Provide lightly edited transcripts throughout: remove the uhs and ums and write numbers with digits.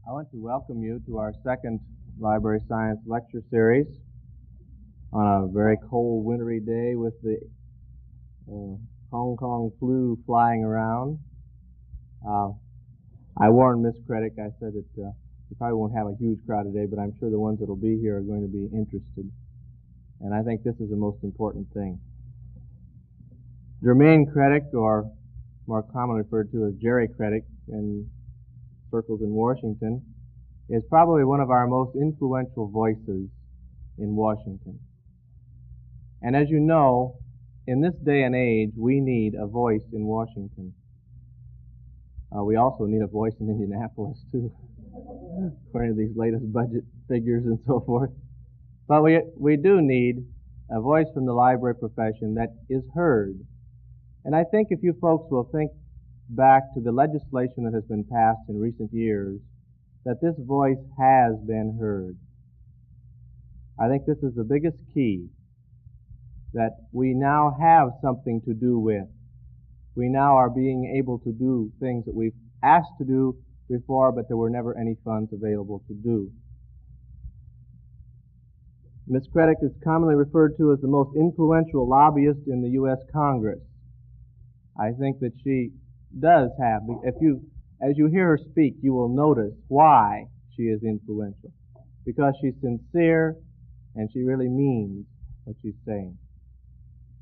I want to welcome you to our second Library Science Lecture Series on a very cold, wintry day with the Hong Kong flu flying around. I warned Miss Creddick. I said that we probably won't have a huge crowd today, but I'm sure the ones that will be here are going to be interested. And I think this is the most important thing. Germaine Creddick, or more commonly referred to as Jerry Creddick in circles in Washington, is probably one of our most influential voices in Washington. And as you know, in this day and age, we need a voice in Washington. We also need a voice in Indianapolis, too, according to these latest budget figures and so forth. But we do need a voice from the library profession that is heard. And I think if you folks will think back to the legislation that has been passed in recent years, that this voice has been heard. I think this is the biggest key, that we now have something to do with. We now are being able to do things that we've asked to do before, but there were never any funds available to do. Ms. Creddick is commonly referred to as the most influential lobbyist in the U.S. Congress. I think that she does have, as you hear her speak, you will notice why she is influential. Because she's sincere and she really means what she's saying.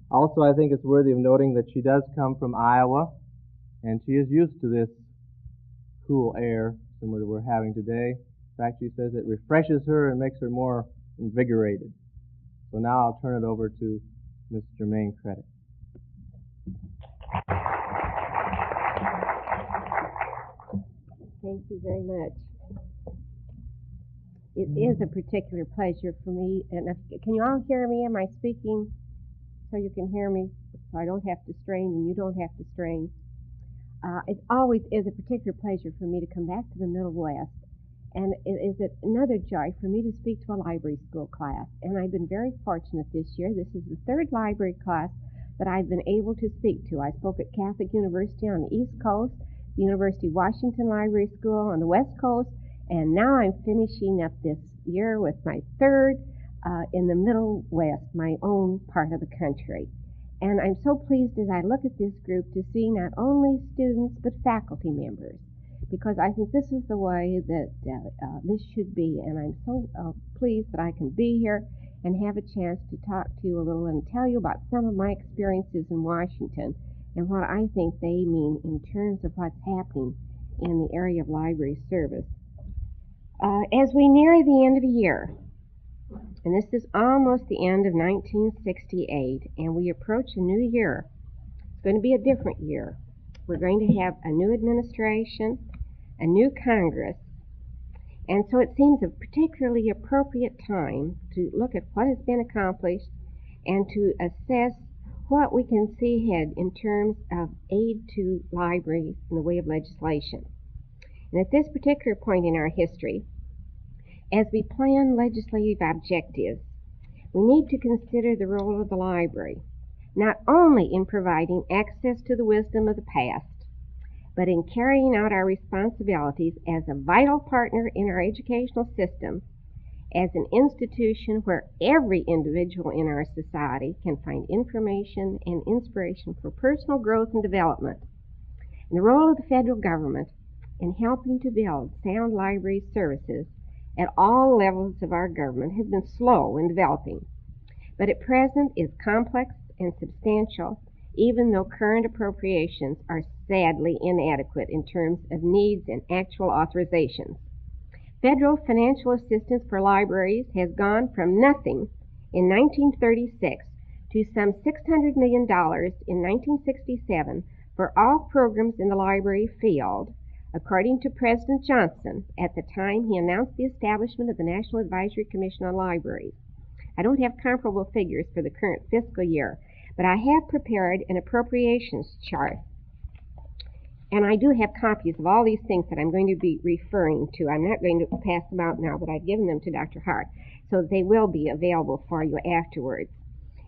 Also, I think it's worthy of noting that she does come from Iowa, and she is used to this cool air similar to what we're having today. In fact, she says it refreshes her and makes her more invigorated. So now I'll turn it over to Ms. Germaine Creddick. Thank you very much. It is a particular pleasure for me, and can you all hear me? Am I speaking so you can hear me, so I don't have to strain and you don't have to strain? It always is a particular pleasure for me to come back to the Middle West, and it is another joy for me to speak to a library school class. And I've been very fortunate this year. This is the third library class that I've been able to speak to. I spoke at Catholic University on the East Coast, the University of Washington Library School on the West Coast, and now I'm finishing up this year with my third in the Middle West, my own part of the country. And I'm so pleased as I look at this group to see not only students but faculty members, because I think this is the way that this should be, and I'm so pleased that I can be here and have a chance to talk to you a little and tell you about some of my experiences in Washington and what I think they mean in terms of what's happening in the area of library service. As we near the end of the year, and this is almost the end of 1968, and we approach a new year, it's going to be a different year. We're going to have a new administration, a new Congress, and so it seems a particularly appropriate time to look at what has been accomplished and to assess what we can see ahead in terms of aid to libraries in the way of legislation. And at this particular point in our history, as we plan legislative objectives, we need to consider the role of the library, not only in providing access to the wisdom of the past, but in carrying out our responsibilities as a vital partner in our educational system, as an institution where every individual in our society can find information and inspiration for personal growth and development. And the role of the federal government in helping to build sound library services at all levels of our government has been slow in developing, but at present is complex and substantial, even though current appropriations are sadly inadequate in terms of needs and actual authorizations. Federal financial assistance for libraries has gone from nothing in 1936 to some $600 million in 1967 for all programs in the library field, according to President Johnson at the time he announced the establishment of the National Advisory Commission on Libraries. I don't have comparable figures for the current fiscal year, but I have prepared an appropriations chart. And I do have copies of all these things that I'm going to be referring to. I'm not going to pass them out now, but I've given them to Dr. Hart, so they will be available for you afterwards.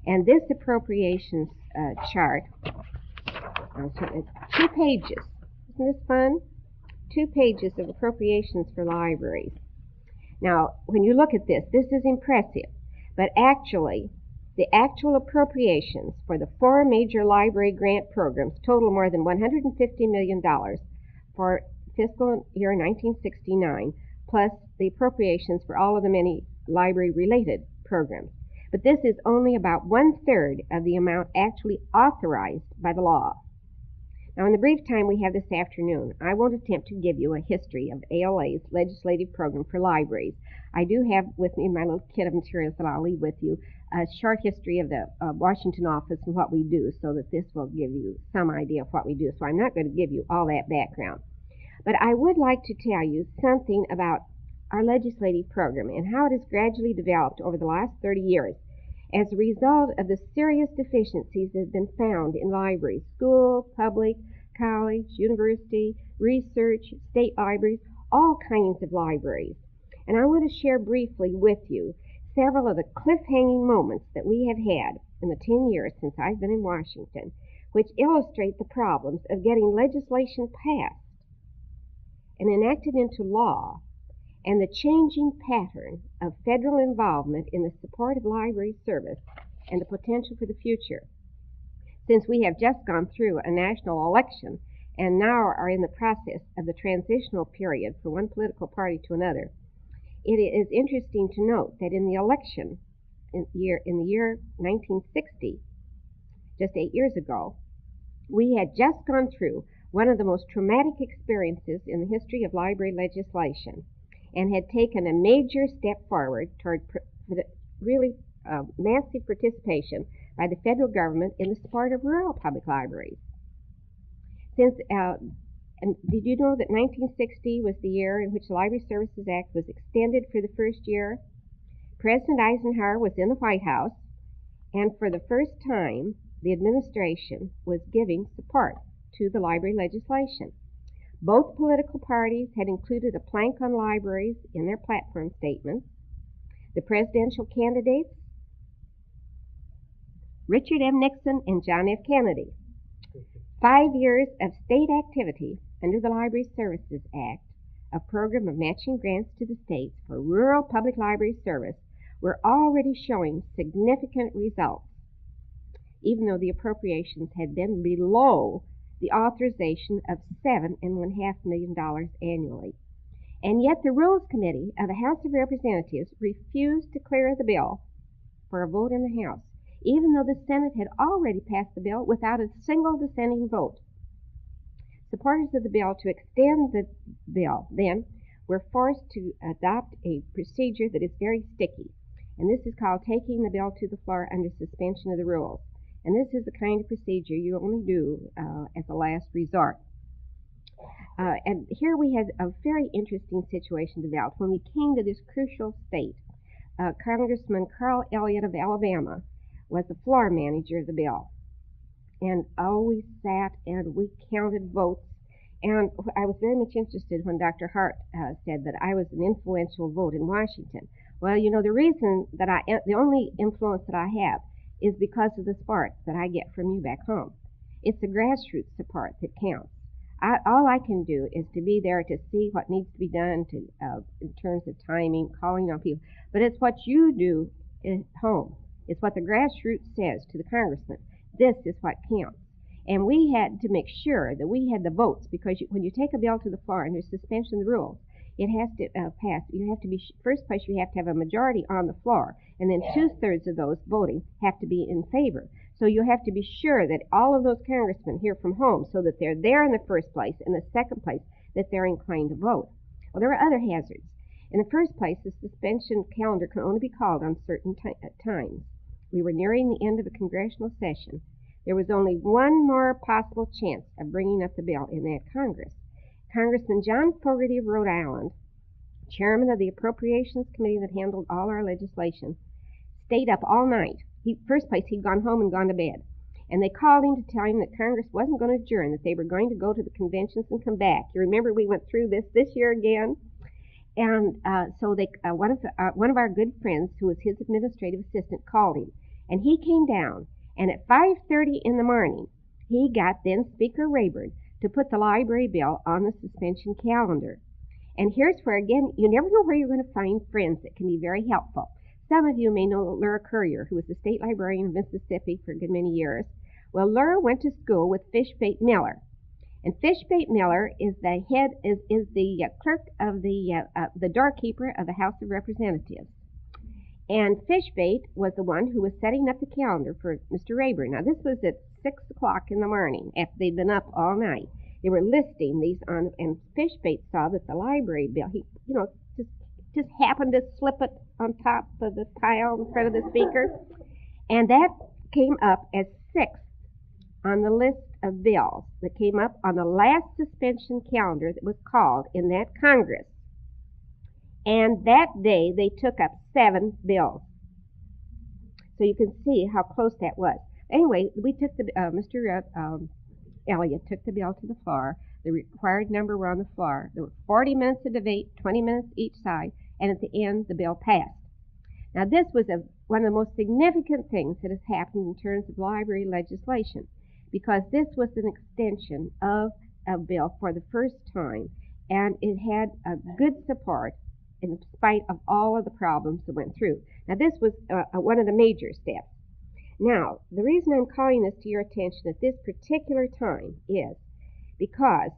And this appropriations chart, it's 2 pages. Isn't this fun? 2 pages of appropriations for libraries. Now, when you look at this, this is impressive, but actually, the actual appropriations for the 4 major library grant programs total more than $150 million for fiscal year 1969, plus the appropriations for all of the many library-related programs. But this is only about 1/3 of the amount actually authorized by the law. Now, in the brief time we have this afternoon, I won't attempt to give you a history of ALA's legislative program for libraries. I do have with me my little kit of materials that I'll leave with you, a short history of the Washington office and what we do, so that this will give you some idea of what we do. So I'm not going to give you all that background. But I would like to tell you something about our legislative program and how it has gradually developed over the last 30 years as a result of the serious deficiencies that have been found in libraries, school, public, college, university, research, state libraries, all kinds of libraries. And I want to share briefly with you several of the cliff-hanging moments that we have had in the 10 years since I've been in Washington, which illustrate the problems of getting legislation passed and enacted into law, and the changing pattern of federal involvement in the support of library service and the potential for the future. Since we have just gone through a national election and now are in the process of the transitional period from one political party to another, it is interesting to note that in the election in the year 1960, just 8 years ago, we had just gone through one of the most traumatic experiences in the history of library legislation, and had taken a major step forward toward really massive participation by the federal government in the support of rural public libraries. And did you know that 1960 was the year in which the Library Services Act was extended for the first year? President Eisenhower was in the White House, and for the first time, the administration was giving support to the library legislation. Both political parties had included a plank on libraries in their platform statements. The presidential candidates, Richard M. Nixon and John F. Kennedy. 5 years of state activity under the Library Services Act, a program of matching grants to the states for rural public library service, were already showing significant results, even though the appropriations had been below the authorization of $7.5 million annually. And yet the Rules Committee of the House of Representatives refused to clear the bill for a vote in the House, even though the Senate had already passed the bill without a single dissenting vote. Supporters of the bill to extend the bill then were forced to adopt a procedure that is very sticky, and this is called taking the bill to the floor under suspension of the rules. And this is the kind of procedure you only do as a last resort. And here we had a very interesting situation developed. When we came to this crucial state, Congressman Carl Elliott of Alabama was the floor manager of the bill. And we sat and we counted votes. And I was very much interested when Dr. Hart said that I was an influential vote in Washington. Well, you know, the reason that the only influence that I have is because of the support that I get from you back home. It's the grassroots support that counts. All I can do is to be there to see what needs to be done in terms of timing, calling on people. But it's what you do at home. It's what the grassroots says to the congressman. This is what counts. And we had to make sure that we had the votes, because when you take a bill to the floor under suspension of the rules, it has to pass. You have to be, first place, you have to have a majority on the floor, and then 2/3 of those voting have to be in favor. So you have to be sure that all of those congressmen hear from home, so that they're there in the first place, and the second place, that they're inclined to vote. Well, there are other hazards. In the first place, the suspension calendar can only be called on certain times. We were nearing the end of a congressional session. There was only one more possible chance of bringing up the bill in that Congress. Congressman John Fogerty of Rhode Island, chairman of the Appropriations Committee that handled all our legislation, stayed up all night. First place, he'd gone home and gone to bed. And they called him to tell him that Congress wasn't going to adjourn, that they were going to go to the conventions and come back. You remember we went through this year again? And so one of our good friends, who was his administrative assistant, called him. And he came down, and at 5:30 in the morning, he got then Speaker Rayburn to put the library bill on the suspension calendar. And here's where, again, you never know where you're going to find friends that can be very helpful. Some of you may know Laura Currier, who was the state librarian of Mississippi for a good many years. Well, Laura went to school with Fishbait Miller. And Fishbait Miller is the head, is the clerk of the doorkeeper of the House of Representatives. And Fishbait was the one who was setting up the calendar for Mr. Rayburn. Now, this was at 6 o'clock in the morning after they'd been up all night. They were listing these on, and Fishbait saw that the library bill, he, just happened to slip it on top of the pile in front of the speaker. And that came up as 6th on the list of bills that came up on the last suspension calendar that was called in that Congress. And that day they took up 7 bills. So you can see how close that was. Anyway, we took Mr. Elliott took the bill to the floor. The required number were on the floor. There were 40 minutes of debate, 20 minutes each side, and at the end the bill passed. Now this was one of the most significant things that has happened in terms of library legislation, because this was an extension of a bill for the first time, and it had a good support in spite of all of the problems that went through. Now this was one of the major steps. Now, the reason I'm calling this to your attention at this particular time is because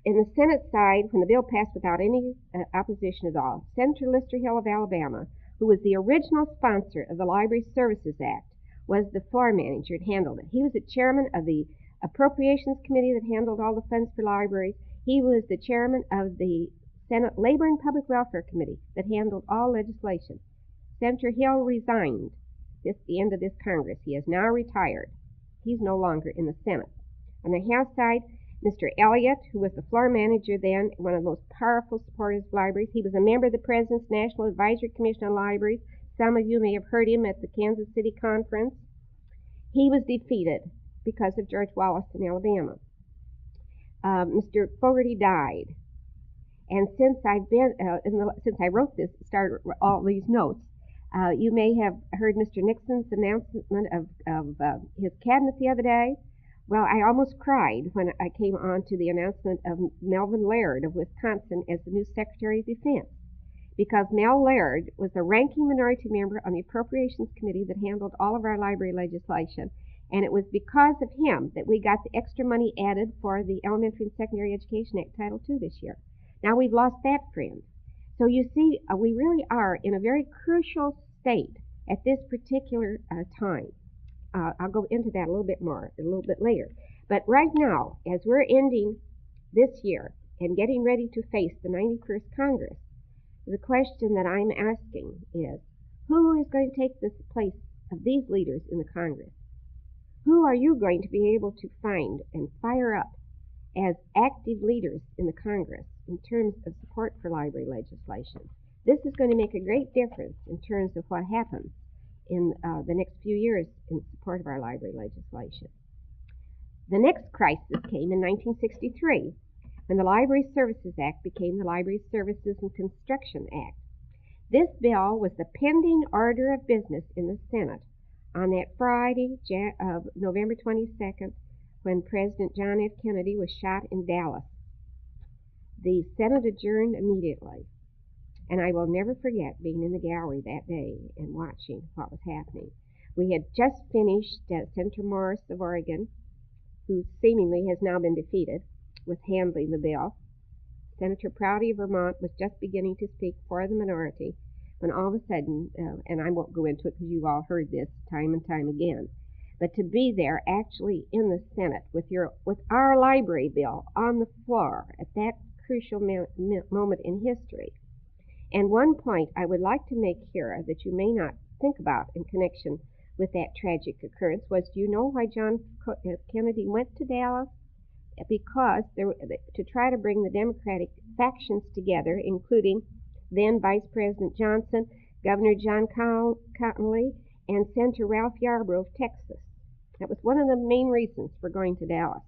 in the Senate side, when the bill passed without any opposition at all, Senator Lister Hill of Alabama, who was the original sponsor of the Library Services Act, was the floor manager that handled it. He was the chairman of the Appropriations Committee that handled all the funds for libraries. He was the chairman of the Senate Labor and Public Welfare Committee that handled all legislation. Senator Hill resigned at the end of this Congress. He is now retired. He's no longer in the Senate. On the House side, Mr. Elliott, who was the floor manager then, one of the most powerful supporters of libraries, he was a member of the President's National Advisory Commission on Libraries. Some of you may have heard him at the Kansas City Conference. He was defeated because of George Wallace in Alabama. Mr. Fogarty died. And since I've been, since I wrote this, started all these notes, you may have heard Mr. Nixon's announcement of his cabinet the other day. Well, I almost cried when I came on to the announcement of Melvin Laird of Wisconsin as the new Secretary of Defense, because Mel Laird was the ranking minority member on the Appropriations Committee that handled all of our library legislation, and it was because of him that we got the extra money added for the Elementary and Secondary Education Act Title II this year. Now we've lost that friend. So you see, we really are in a very crucial state at this particular time. I'll go into that a little bit more, a little bit later. But right now, as we're ending this year and getting ready to face the 91st Congress, the question that I'm asking is, who is going to take the place of these leaders in the Congress? Who are you going to be able to find and fire up as active leaders in the Congress in terms of support for library legislation? This is going to make a great difference in terms of what happens in the next few years in support of our library legislation. The next crisis came in 1963 when the Library Services Act became the Library Services and Construction Act. This bill was the pending order of business in the Senate on that Friday of November 22nd when President John F. Kennedy was shot in Dallas. The Senate adjourned immediately. And I will never forget being in the gallery that day and watching what was happening. We had just finished Senator Morris of Oregon, who seemingly has now been defeated, with handling the bill. Senator Prouty of Vermont was just beginning to speak for the minority when all of a sudden, and I won't go into it because you've all heard this time and time again, but to be there actually in the Senate with our library bill on the floor at that crucial moment in history. And one point I would like to make here that you may not think about in connection with that tragic occurrence was, do you know why John Kennedy went to Dallas? Because to try to bring the Democratic factions together, including then Vice President Johnson, Governor John Connally, and Senator Ralph Yarborough of Texas. That was one of the main reasons for going to Dallas.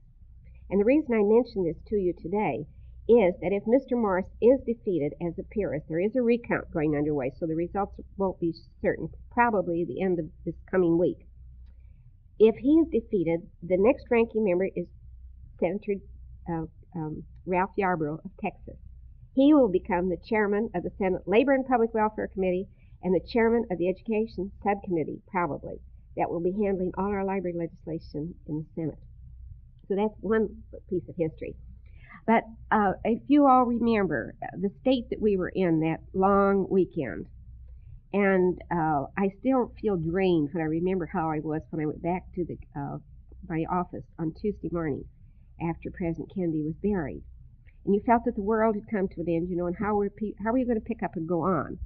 And the reason I mention this to you today is that if Mr. Morris is defeated as appears, there is a recount going underway, so the results won't be certain, probably the end of this coming week. If he is defeated, the next ranking member is Senator Ralph Yarborough of Texas. He will become the chairman of the Senate Labor and Public Welfare Committee and the chairman of the Education Subcommittee, probably, that will be handling all our library legislation in the Senate. So that's one piece of history. But if you all remember the state that we were in that long weekend, and I still feel drained when I remember how I was when I went back to my office on Tuesday morning after President Kennedy was buried. And you felt that the world had come to an end, and how were you going to pick up and go on?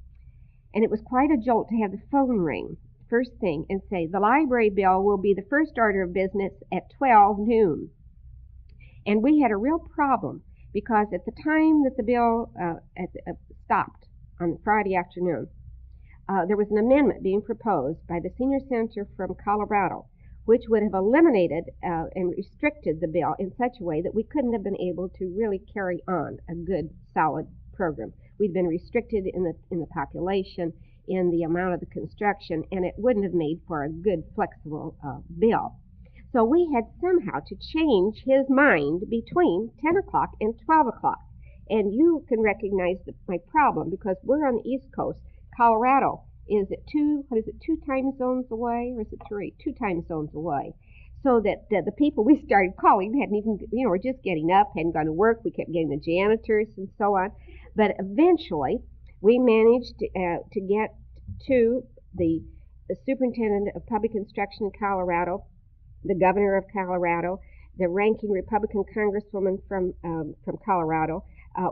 And it was quite a jolt to have the phone ring first thing and say, the library bill will be the first order of business at 12 noon. And we had a real problem because at the time that the bill stopped on Friday afternoon, there was an amendment being proposed by the senior senator from Colorado, which would have eliminated and restricted the bill in such a way that we couldn't have been able to really carry on a good, solid program. We'd been restricted in the population, in the amount of the construction, and it wouldn't have made for a good, flexible bill. So we had somehow to change his mind between 10 o'clock and 12 o'clock. And you can recognize my problem because we're on the East Coast. Colorado is at two time zones away, or is it three? 2 time zones away. So that the people we started calling hadn't even, were just getting up, hadn't gone to work. We kept getting the janitors and so on. But eventually, we managed to get to the superintendent of public instruction in Colorado, the governor of Colorado, the ranking Republican congresswoman from Colorado.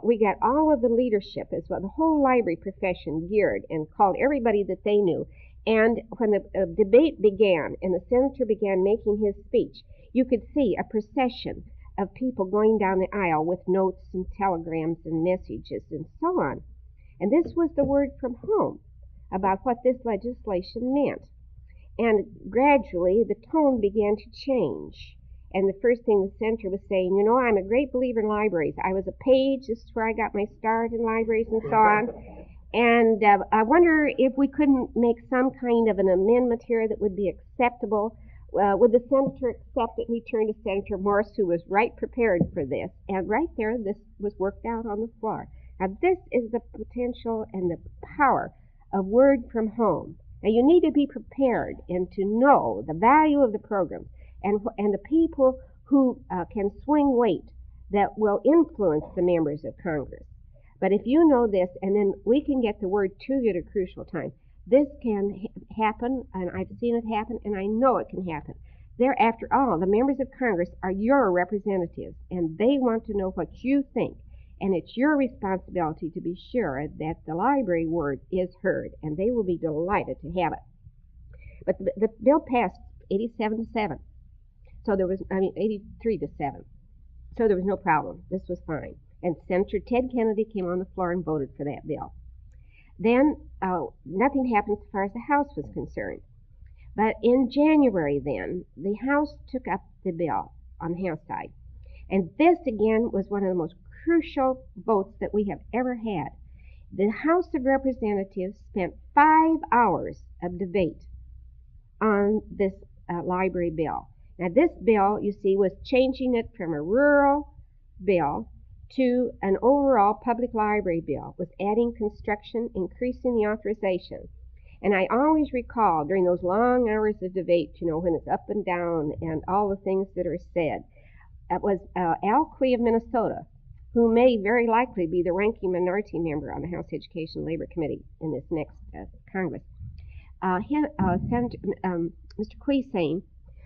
We got all of the leadership as well, the whole library profession geared and called everybody that they knew. And when the debate began and the senator began making his speech, you could see a procession of people going down the aisle with notes and telegrams and messages and so on. And this was the word from home about what this legislation meant. And gradually the tone began to change. And the first thing the senator was saying, I'm a great believer in libraries. I was a page, this is where I got my start in libraries and so on. And I wonder if we couldn't make some kind of an amendment here that would be acceptable. Would the senator accept it? He turned to Senator Morse, who was right prepared for this. And right there, this was worked out on the floor. Now, this is the potential and the power of word from home. Now, you need to be prepared and to know the value of the program and the people who can swing weight that will influence the members of Congress. But if you know this, and then we can get the word to you at a crucial time, this can happen, and I've seen it happen, and I know it can happen. They're, after all, the members of Congress are your representatives, and they want to know what you think. And it's your responsibility to be sure that the library word is heard, and they will be delighted to have it. But the bill passed 87-7. So there was, 83-7. So there was no problem. This was fine. And Senator Ted Kennedy came on the floor and voted for that bill. Then nothing happened as far as the House was concerned. But in January then, the House took up the bill on the House side. And this, again, was one of the most crucial votes that we have ever had. The House of Representatives spent 5 hours of debate on this library bill. Now, this bill, you see, was changing it from a rural bill to an overall public library bill, was adding construction, increasing the authorization. And I always recall during those long hours of debate, when it's up and down and all the things that are said, it was Al Quee of Minnesota, who may very likely be the ranking minority member on the House Education and Labor Committee in this next Congress. Mr. Quee saying,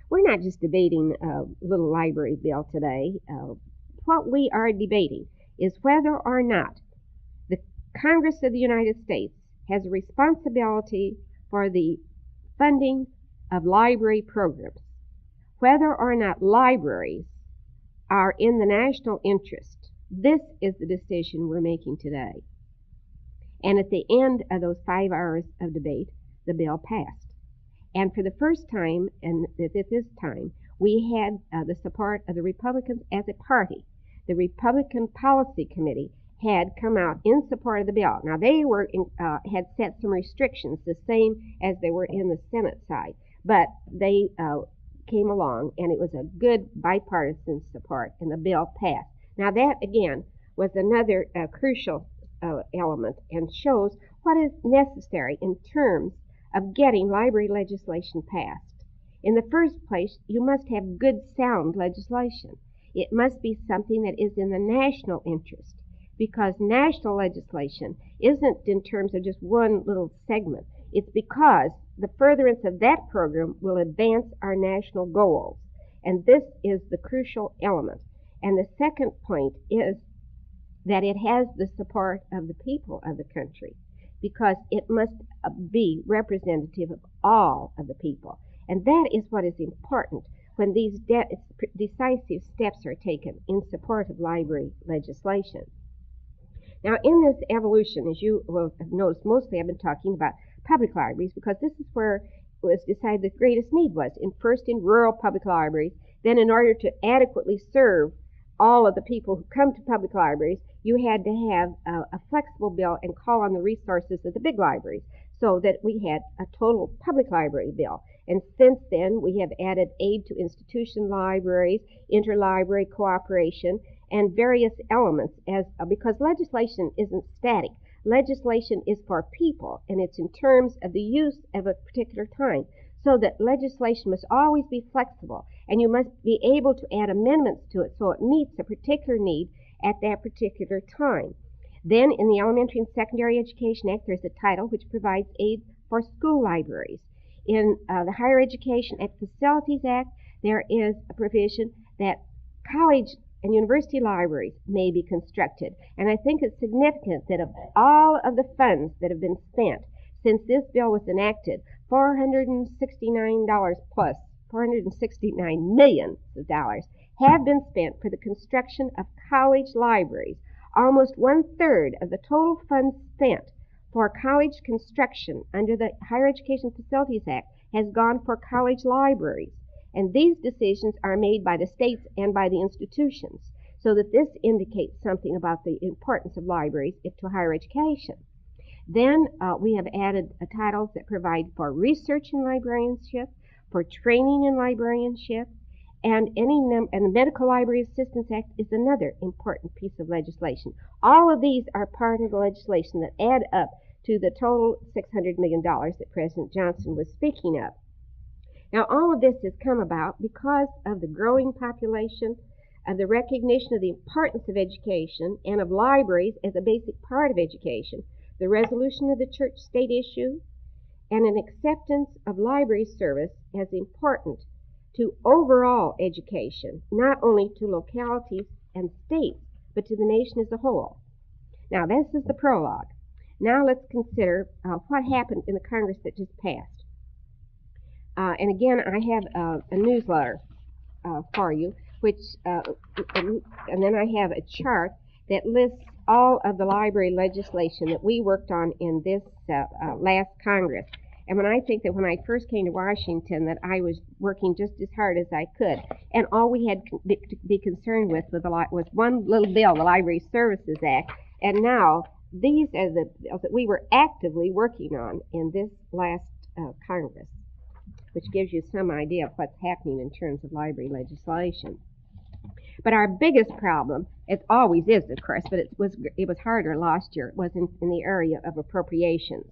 we're not just debating a little library bill today. What we are debating is whether or not the Congress of the United States has a responsibility for the funding of library programs, whether or not libraries are in the national interest. This is the decision we're making today. And at the end of those 5 hours of debate, the bill passed. And for the first time, and at this time, we had the support of the Republicans as a party. The Republican Policy Committee had come out in support of the bill. Now, they had set some restrictions, the same as they were in the Senate side, but they came along, and it was a good bipartisan support, and the bill passed. Now that, again, was another crucial element and shows what is necessary in terms of getting library legislation passed. In the first place, you must have good, sound legislation. It must be something that is in the national interest, because national legislation isn't in terms of just one little segment. It's because the furtherance of that program will advance our national goals. And this is the crucial element. And the second point is that it has the support of the people of the country, because it must be representative of all of the people. And that is what is important when these decisive steps are taken in support of library legislation. Now, in this evolution, as you will have noticed, mostly I've been talking about public libraries, because this is where it was decided the greatest need was, first in rural public libraries, then in order to adequately serve all of the people who come to public libraries, you had to have a flexible bill and call on the resources of the big libraries, so that we had a total public library bill. And since then, we have added aid to institution libraries, interlibrary cooperation, and various elements, because legislation isn't static. Legislation is for people, and it's in terms of the use of a particular time, so that legislation must always be flexible, and you must be able to add amendments to it so it meets a particular need at that particular time. Then, in the Elementary and Secondary Education Act, there's a title which provides aid for school libraries. In the Higher Education and Facilities Act, there is a provision that college and university libraries may be constructed. And I think it's significant that of all of the funds that have been spent since this bill was enacted, $469 plus, $469 million have been spent for the construction of college libraries. Almost 1/3 of the total funds spent for college construction under the Higher Education Facilities Act has gone for college libraries. And these decisions are made by the states and by the institutions, so that this indicates something about the importance of libraries to higher education. Then we have added titles that provide for research in librarianship, for training in librarianship, and the Medical Library Assistance Act is another important piece of legislation. All of these are part of the legislation that add up to the total $600 million that President Johnson was speaking of. Now, all of this has come about because of the growing population, of the recognition of the importance of education and of libraries as a basic part of education, the resolution of the church-state issue, and an acceptance of library service as important to overall education, not only to localities and states, but to the nation as a whole. Now, this is the prologue. Now let's consider what happened in the Congress that just passed. And again, I have a newsletter for you, which, and then I have a chart that lists all of the library legislation that we worked on in this last Congress. And when I think that when I first came to Washington that I was working just as hard as I could, and all we had to be concerned with was one little bill, the Library Services Act, and now these are the bills that we were actively working on in this last Congress, which gives you some idea of what's happening in terms of library legislation. But our biggest problem, it always is, of course, but it was harder last year, was in the area of appropriations.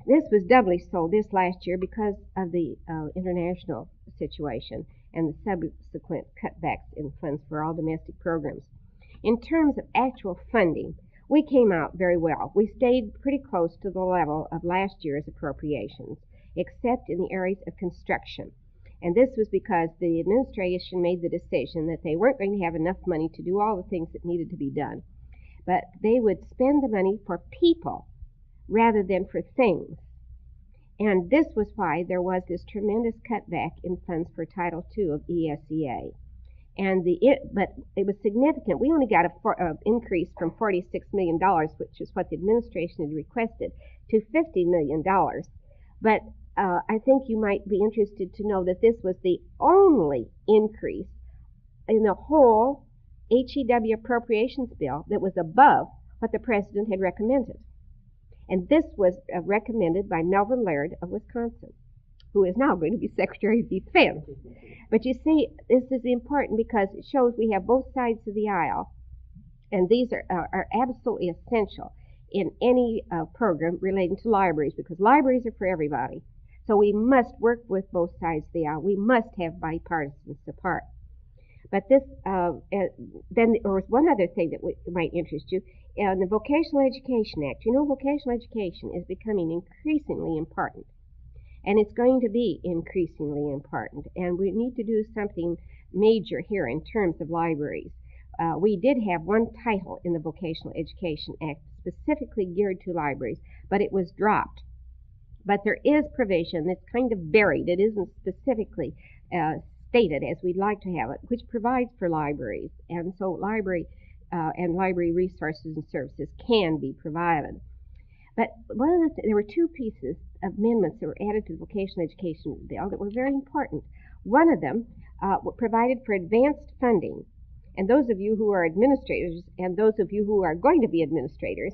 This was doubly so this last year because of the international situation and the subsequent cutbacks in funds for all domestic programs. In terms of actual funding, we came out very well. We stayed pretty close to the level of last year's appropriations, except in the areas of construction. And this was because the administration made the decision that they weren't going to have enough money to do all the things that needed to be done, but they would spend the money for people rather than for things. And this was why there was this tremendous cutback in funds for Title II of ESEA. But it was significant. We only got an increase from $46 million, which is what the administration had requested, to $50 million. But I think you might be interested to know that this was the only increase in the whole HEW appropriations bill that was above what the president had recommended. And this was recommended by Melvin Laird of Wisconsin, who is now going to be Secretary of Defense. But you see, this is important because it shows we have both sides of the aisle, and these are absolutely essential in any program relating to libraries, because libraries are for everybody. So we must work with both sides of the aisle. We must have bipartisan support. But this, then there was one other thing that might interest you. The Vocational Education Act. You know, vocational education is becoming increasingly important. And it's going to be increasingly important. And we need to do something major here in terms of libraries. We did have one title in the Vocational Education Act specifically geared to libraries, but it was dropped. But there is provision that's kind of buried. It isn't specifically stated as we'd like to have it, which provides for libraries. And so library resources and services can be provided. But there were two pieces of amendments that were added to the vocational education bill that were very important. One of them provided for advanced funding. And those of you who are administrators and those of you who are going to be administrators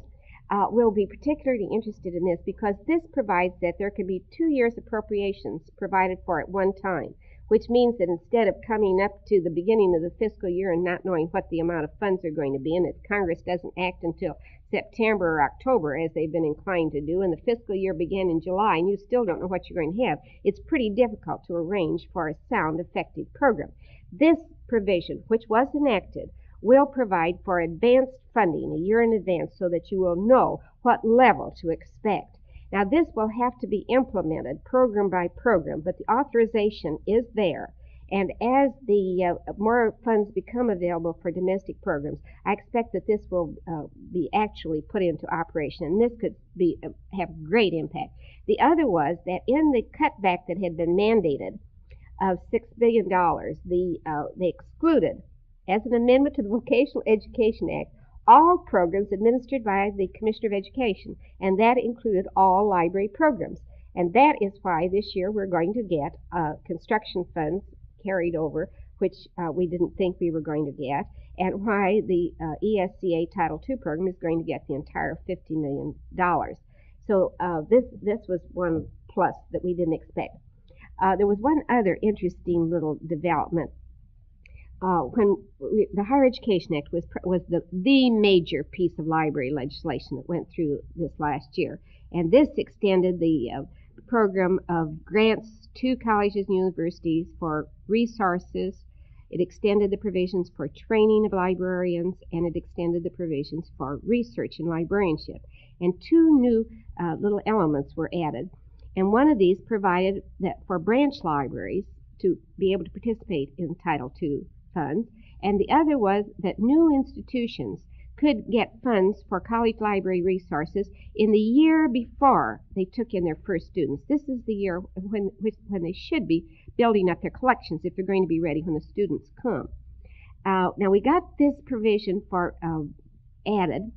will be particularly interested in this, because this provides that there can be 2 years appropriations provided for at one time, which means that instead of coming up to the beginning of the fiscal year and not knowing what the amount of funds are going to be, and that Congress doesn't act until September or October, as they've been inclined to do, and the fiscal year began in July, and you still don't know what you're going to have, it's pretty difficult to arrange for a sound, effective program. This provision, which was enacted, will provide for advanced funding a year in advance so that you will know what level to expect. Now, this will have to be implemented program by program, but the authorization is there. And as the more funds become available for domestic programs, I expect that this will be actually put into operation, and this could have great impact. The other was that in the cutback that had been mandated of $6 billion, they excluded, as an amendment to the Vocational Education Act, all programs administered by the Commissioner of Education, and that included all library programs. And that is why this year we're going to get construction funds carried over, which we didn't think we were going to get, and why the ESCA Title II program is going to get the entire $50 million. So this was one plus that we didn't expect. There was one other interesting little development. The Higher Education Act was the major piece of library legislation that went through this last year. And this extended the program of grants to colleges and universities for resources. It extended the provisions for training of librarians, and it extended the provisions for research and librarianship. And two new little elements were added. And one of these provided that for branch libraries to be able to participate in Title II funds, and the other was that new institutions could get funds for college library resources in the year before they took in their first students. This is the year when they should be building up their collections if they're going to be ready when the students come. Now we got this provision for added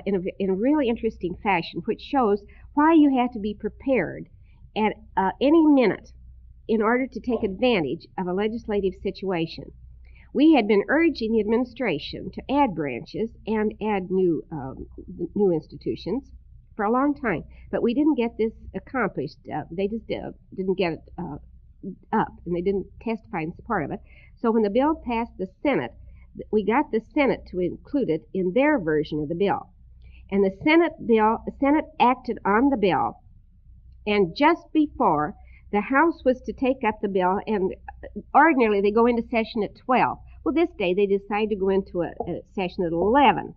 in a really interesting fashion, which shows why you have to be prepared at any minute in order to take advantage of a legislative situation. We had been urging the administration to add branches and add new institutions for a long time, but we didn't get this accomplished. They just didn't get it up, and they didn't testify in support of it. So when the bill passed the Senate, we got the Senate to include it in their version of the bill. And the Senate acted on the bill, and just before the House was to take up the bill, and ordinarily they go into session at 12. Well, this day they decided to go into a session at 11.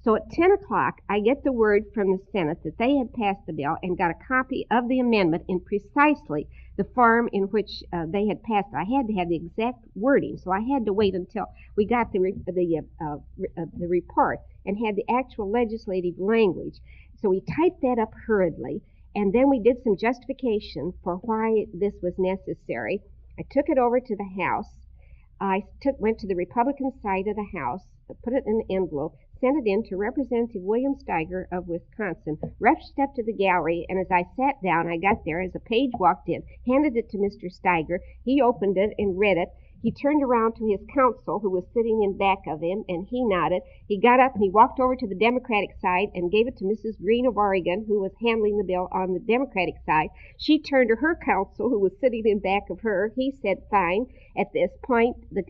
So at 10 o'clock, I get the word from the Senate that they had passed the bill and got a copy of the amendment in precisely the form in which they had passed it. I had to have the exact wording, so I had to wait until we got the report and had the actual legislative language. So we typed that up hurriedly, and then we did some justification for why this was necessary. I took it over to the House. I went to the Republican side of the House, put it in an envelope, sent it in to Representative William Steiger of Wisconsin, rushed up to the gallery, and as I sat down, I got there as a page walked in, handed it to Mr. Steiger. He opened it and read it, He turned around to his counsel, who was sitting in back of him, and he nodded. He got up and he walked over to the Democratic side and gave it to Mrs. Green of Oregon, who was handling the bill on the Democratic side. She turned to her counsel, who was sitting in back of her. He said, fine. At this point, the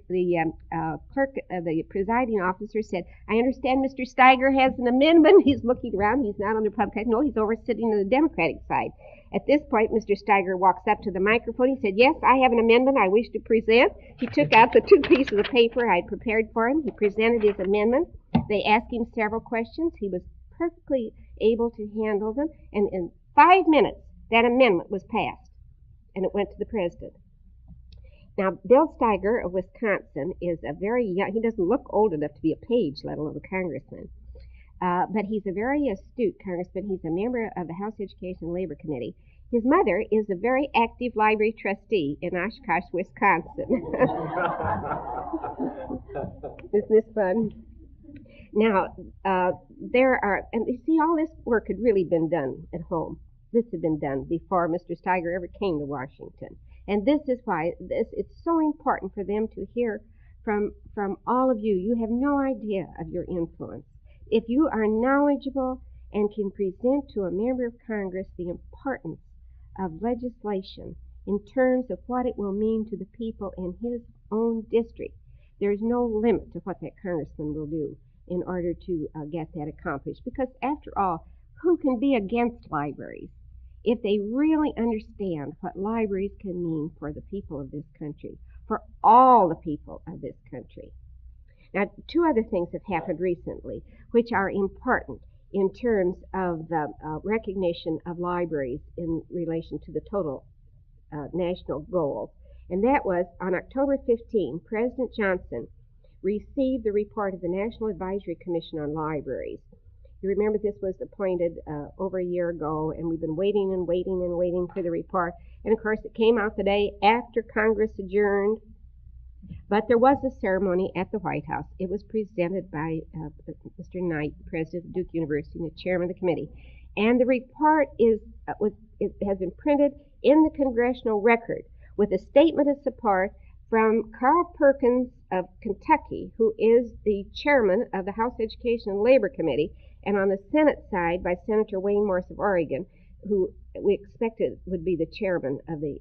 clerk, the presiding officer said, I understand Mr. Steiger has an amendment. He's looking around. He's not on the Republican. No, he's over sitting on the Democratic side. At this point, Mr. Steiger walks up to the microphone. He said, yes, I have an amendment I wish to present. He took out the 2 pieces of paper I had prepared for him. He presented his amendment. They asked him several questions. He was perfectly able to handle them. And in 5 minutes, that amendment was passed, and it went to the president. Now, Bill Steiger of Wisconsin is a very young, he doesn't look old enough to be a page, let alone a congressman. But he's a very astute congressman. He's a member of the House Education and Labor Committee. His mother is a very active library trustee in Oshkosh, Wisconsin. Isn't this fun? Now, there are, and you see, all this work had really been done at home. This had been done before Mr. Steiger ever came to Washington. And this is why it's so important for them to hear from all of you. You have no idea of your influence. If you are knowledgeable and can present to a member of Congress the importance of legislation in terms of what it will mean to the people in his own district, there's no limit to what that congressman will do in order to get that accomplished. Because after all, who can be against libraries if they really understand what libraries can mean for the people of this country, for all the people of this country? Now, 2 other things have happened recently which are important in terms of the recognition of libraries in relation to the total national goals. And that was on October 15, President Johnson received the report of the National Advisory Commission on Libraries. You remember this was appointed over a year ago, and we've been waiting and waiting and waiting for the report. And of course, it came out the day after Congress adjourned. But there was a ceremony at the White House. It was presented by Mr. Knight, president of Duke University, and the chairman of the committee. And the report has been printed in the Congressional Record with a statement of support from Carl Perkins of Kentucky, who is the chairman of the House Education and Labor Committee, and on the Senate side by Senator Wayne Morse of Oregon, who we expected would be the chairman of the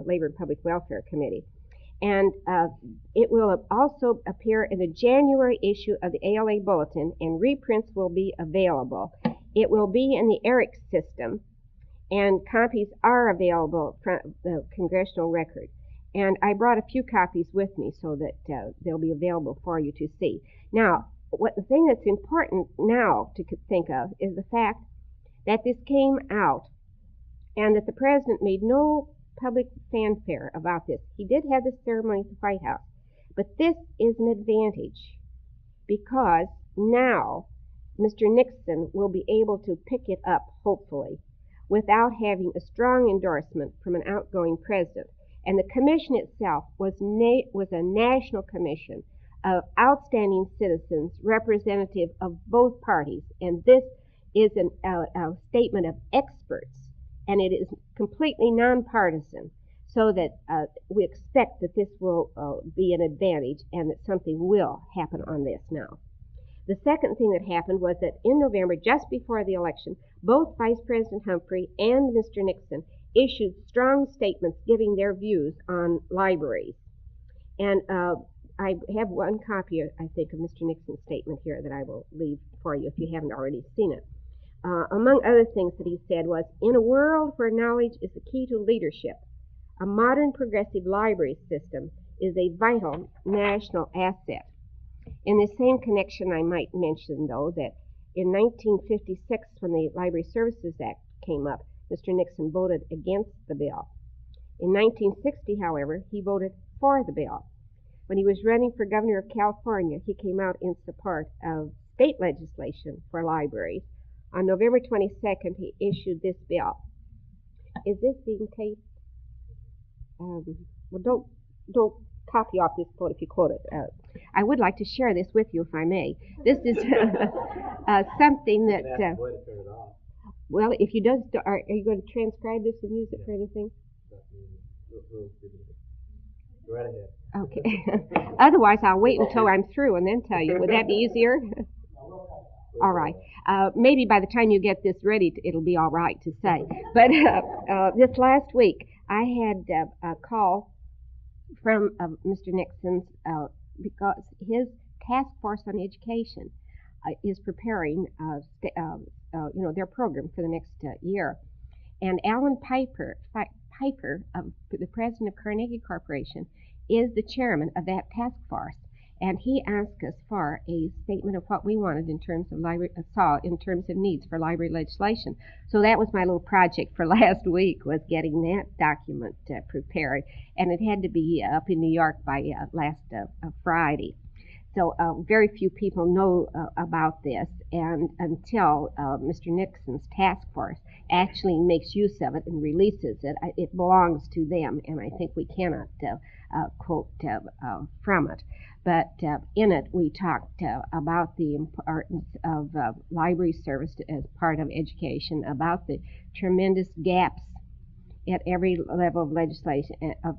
Labor and Public Welfare Committee. And it will also appear in the January issue of the ALA Bulletin, and reprints will be available. It will be in the ERIC system, and copies are available from the Congressional Record. And I brought a few copies with me so that they'll be available for you to see. Now, the thing that's important now to think of is the fact that this came out and that the president made no public fanfare about this. He did have the ceremony at the White House, but this is an advantage because now Mr. Nixon will be able to pick it up, hopefully, without having a strong endorsement from an outgoing president. And the commission itself was a national commission of outstanding citizens, representative of both parties. And this is a statement of experts, and it is completely nonpartisan, so that we expect that this will be an advantage and that something will happen on this now. The second thing that happened was that in November, just before the election, both Vice President Humphrey and Mr. Nixon issued strong statements giving their views on libraries. And I have one copy, I think, of Mr. Nixon's statement here that I will leave for you if you haven't already seen it. Among other things that he said was, in a world where knowledge is the key to leadership, a modern progressive library system is a vital national asset. In the same connection, I might mention, though, that in 1956, when the Library Services Act came up, Mr. Nixon voted against the bill. In 1960, however, he voted for the bill. When he was running for governor of California, he came out in support of state legislation for libraries. On November 22nd, he issued this bill. Is this being taped? Well, don't copy off this quote if you quote it. I would like to share this with you, if I may. This is something that... well, if you does, are you going to transcribe this and use it for anything? Go right ahead. Okay. Otherwise, I'll wait until I'm through and then tell you. Would that be easier? All right. Maybe by the time you get this ready, it'll be all right to say. But this last week, I had a call from Mr. Nixon's because his task force on education is preparing, their program for the next year. And Alan Piper, the president of Carnegie Corporation, is the chairman of that task force. And he asked us for a statement of what we wanted in terms of in terms of needs for library legislation. So that was my little project for last week, was getting that document prepared, and it had to be up in New York by last Friday. So very few people know about this, and until Mr. Nixon's task force actually makes use of it and releases it, it belongs to them, and I think we cannot quote from it. But in it, we talked about the importance of library service as part of education, about the tremendous gaps at every level of legislation, of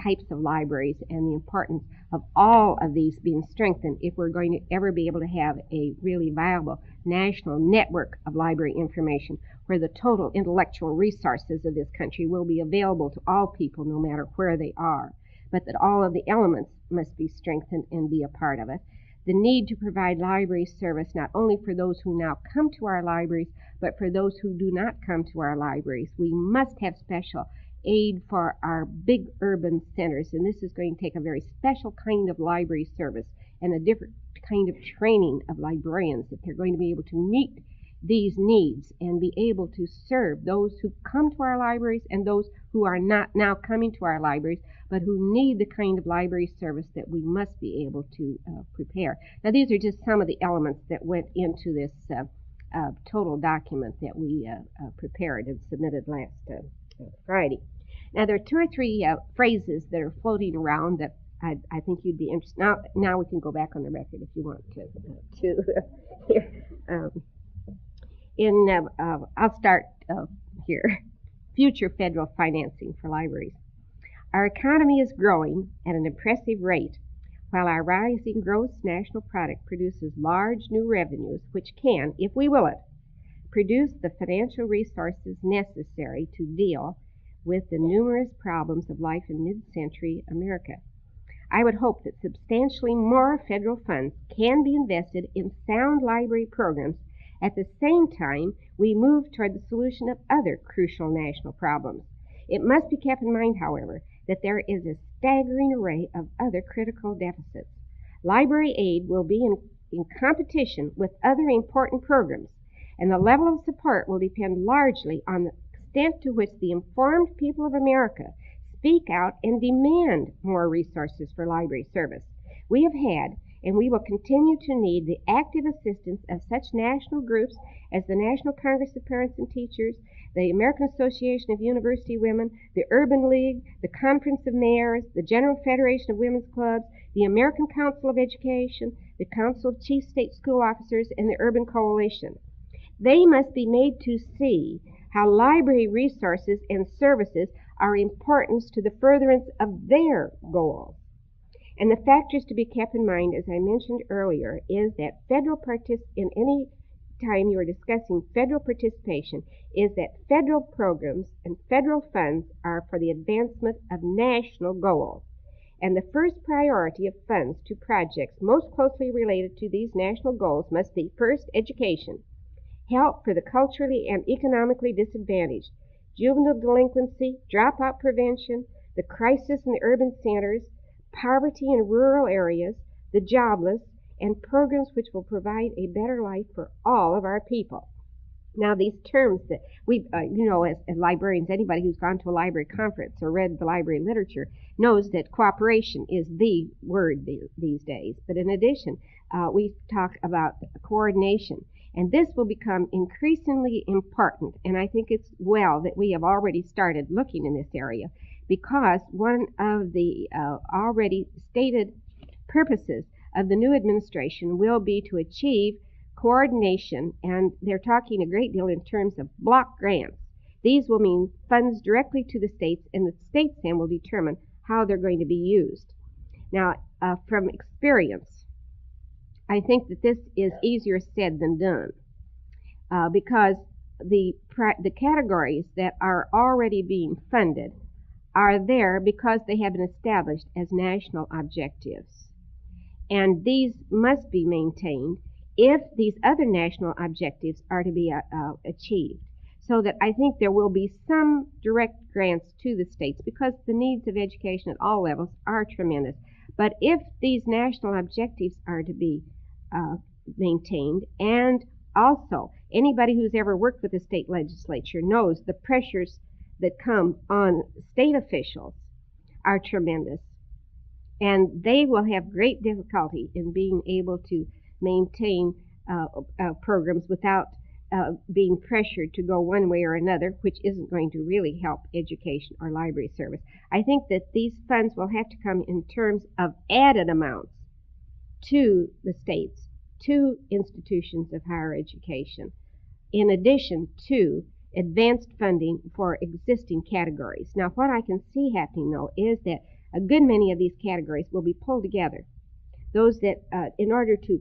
types of libraries, and the importance of all of these being strengthened if we're going to ever be able to have a really viable national network of library information where the total intellectual resources of this country will be available to all people no matter where they are, but that all of the elements must be strengthened and be a part of it. The need to provide library service not only for those who now come to our libraries, but for those who do not come to our libraries. We must have special aid for our big urban centers, and this is going to take a very special kind of library service and a different kind of training of librarians if they're going to be able to meet these needs and be able to serve those who come to our libraries and those who are not now coming to our libraries, but who need the kind of library service that we must be able to prepare. Now, these are just some of the elements that went into this total document that we prepared and submitted last Friday. Now, there are two or three phrases that are floating around that I think you'd be interested. Now we can go back on the record if you want to. I'll start here. Future federal financing for libraries. Our economy is growing at an impressive rate, while our rising gross national product produces large new revenues which can, if we will it, produce the financial resources necessary to deal with the numerous problems of life in mid-century America. I would hope that substantially more federal funds can be invested in sound library programs. At the same time, we move toward the solution of other crucial national problems. It must be kept in mind, however, that there is a staggering array of other critical deficits. Library aid will be in competition with other important programs, and the level of support will depend largely on the extent to which the informed people of America speak out and demand more resources for library service. We have had, and we will continue to need, the active assistance of such national groups as the National Congress of Parents and Teachers, the American Association of University Women, the Urban League, the Conference of Mayors, the General Federation of Women's Clubs, the American Council of Education, the Council of Chief State School Officers, and the Urban Coalition. They must be made to see how library resources and services are important to the furtherance of their goals. And the factors to be kept in mind, as I mentioned earlier, is that in any time you are discussing federal participation, is that federal programs and federal funds are for the advancement of national goals. And the first priority of funds to projects most closely related to these national goals must be, first, education, help for the culturally and economically disadvantaged, juvenile delinquency, dropout prevention, the crisis in the urban centers, poverty in rural areas, the jobless, and programs which will provide a better life for all of our people. Now, these terms that we, as librarians, anybody who's gone to a library conference or read the library literature knows that cooperation is the word these days. But in addition, we talk about coordination. And this will become increasingly important, and I think it's well that we have already started looking in this area, because one of the already stated purposes of the new administration will be to achieve coordination, and they're talking a great deal in terms of block grants. These will mean funds directly to the states, and the states then will determine how they're going to be used. Now, from experience, I think that this is easier said than done because the categories that are already being funded are there because they have been established as national objectives. And these must be maintained if these other national objectives are to be achieved. So that I think there will be some direct grants to the states because the needs of education at all levels are tremendous. But if these national objectives are to be maintained, and also anybody who's ever worked with the state legislature knows the pressures that come on state officials are tremendous. And they will have great difficulty in being able to maintain programs without being pressured to go one way or another, which isn't going to really help education or library service. I think that these funds will have to come in terms of added amounts to the states, to institutions of higher education, in addition to advanced funding for existing categories. Now, what I can see happening, though, is that a good many of these categories will be pulled together. Those that, in order to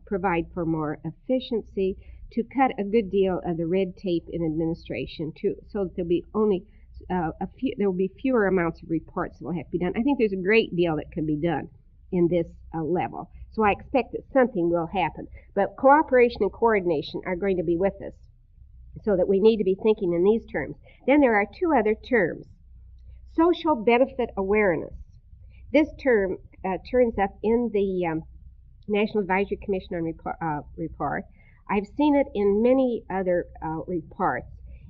provide for more efficiency, to cut a good deal of the red tape in administration, so that there'll be only there will be fewer amounts of reports that will have to be done. I think there's a great deal that can be done in this level. So I expect that something will happen. But cooperation and coordination are going to be with us, so that we need to be thinking in these terms. Then there are two other terms. Social benefit awareness. This term turns up in the National Advisory Commission on report. I've seen it in many other reports.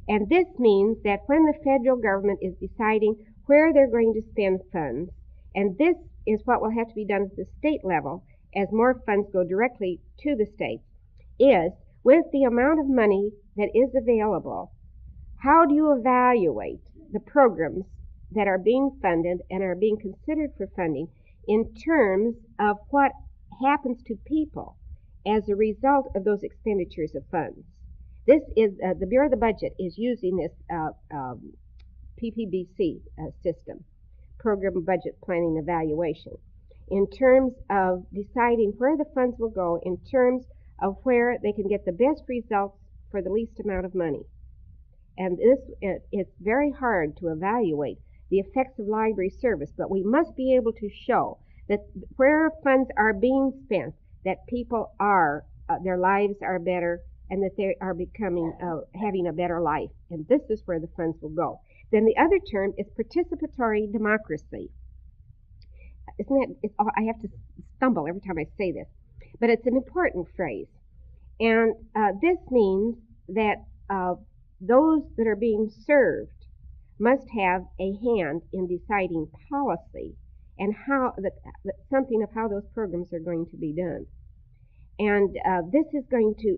And this means that when the federal government is deciding where they're going to spend funds, and this is what will have to be done at the state level as more funds go directly to the states, is with the amount of money that is available, how do you evaluate the programs that are being funded and are being considered for funding in terms of what happens to people as a result of those expenditures of funds? This is, the Bureau of the Budget is using this PPBC system, Program Budget Planning Evaluation, in terms of deciding where the funds will go, in terms of where they can get the best results for the least amount of money. And it's very hard to evaluate the effects of library service, but we must be able to show that where funds are being spent, that people are, their lives are better, and that they are becoming, having a better life. And this is where the funds will go. Then the other term is participatory democracy. Isn't that, I have to stumble every time I say this, but it's an important phrase. And this means that those that are being served must have a hand in deciding policy and how something of how those programs are going to be done. And this is going to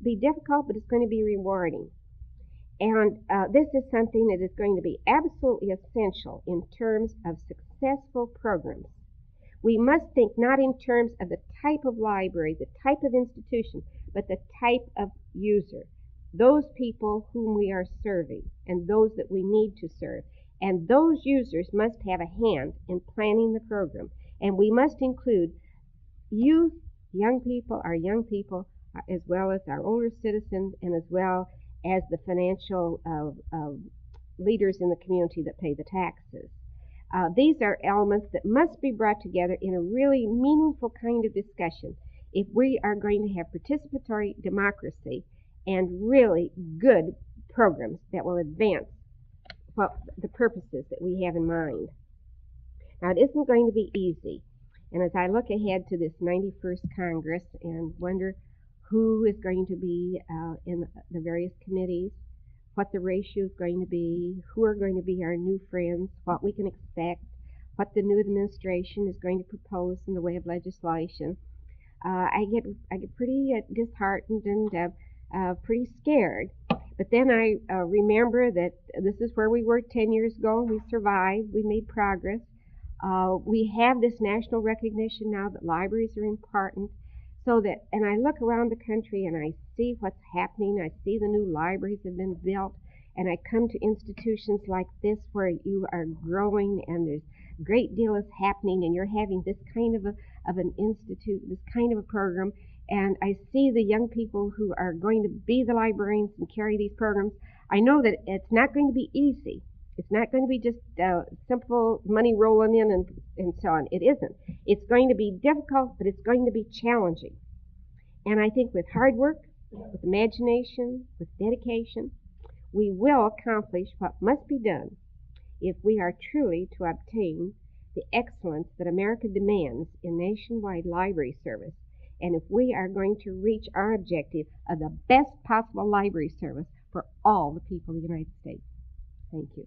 be difficult, but it's going to be rewarding. And this is something that is going to be absolutely essential in terms of successful programs. We must think not in terms of the type of library, the type of institution, but the type of user. Those people whom we are serving and those that we need to serve. And those users must have a hand in planning the program. And we must include youth, young people, as well as our older citizens, and as well as the financial leaders in the community that pay the taxes. These are elements that must be brought together in a really meaningful kind of discussion if we are going to have participatory democracy and really good programs that will advance the purposes that we have in mind. Now, it isn't going to be easy. And as I look ahead to this 91st Congress and wonder who is going to be in the various committees, what the ratio is going to be, who are going to be our new friends, what we can expect, what the new administration is going to propose in the way of legislation, I get pretty disheartened and pretty scared. But then I remember that this is where we were 10 years ago. We survived. We made progress. We have this national recognition now that libraries are important. So that, and I look around the country and I see what's happening. I see the new libraries have been built. and I come to institutions like this where you are growing and there's a great deal is happening and you're having this kind of an institute, this kind of a program, and I see the young people who are going to be the librarians and carry these programs. I know that it's not going to be easy. It's not going to be just simple money rolling in and so on. It isn't. It's going to be difficult, but it's going to be challenging. And I think with hard work, with imagination, with dedication, we will accomplish what must be done if we are truly to obtain the excellence that America demands in nationwide library service, and if we are going to reach our objective of the best possible library service for all the people of the United States. Thank you.